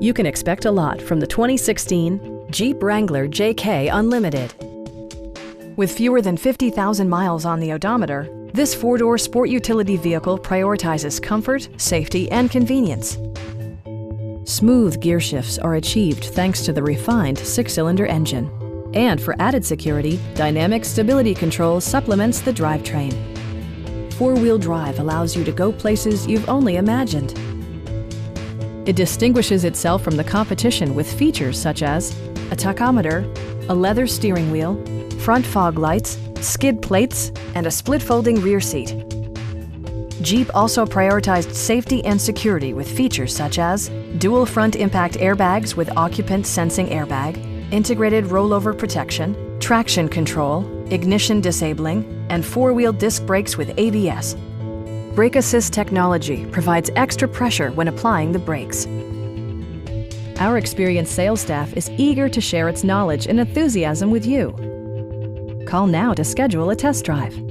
You can expect a lot from the 2016 Jeep Wrangler JK Unlimited. With fewer than 50,000 miles on the odometer, this four-door sport utility vehicle prioritizes comfort, safety, and convenience. Smooth gear shifts are achieved thanks to the refined six-cylinder engine. And for added security, dynamic stability control supplements the drivetrain. Four-wheel drive allows you to go places you've only imagined. It distinguishes itself from the competition with features such as a tachometer, a leather steering wheel, front fog lights, skid plates, and a split-folding rear seat. Jeep also prioritized safety and security with features such as dual front impact airbags with occupant sensing airbag, integrated rollover protection, traction control, ignition disabling, and four-wheel disc brakes with ABS. Brake Assist technology provides extra pressure when applying the brakes. Our experienced sales staff is eager to share its knowledge and enthusiasm with you. Call now to schedule a test drive.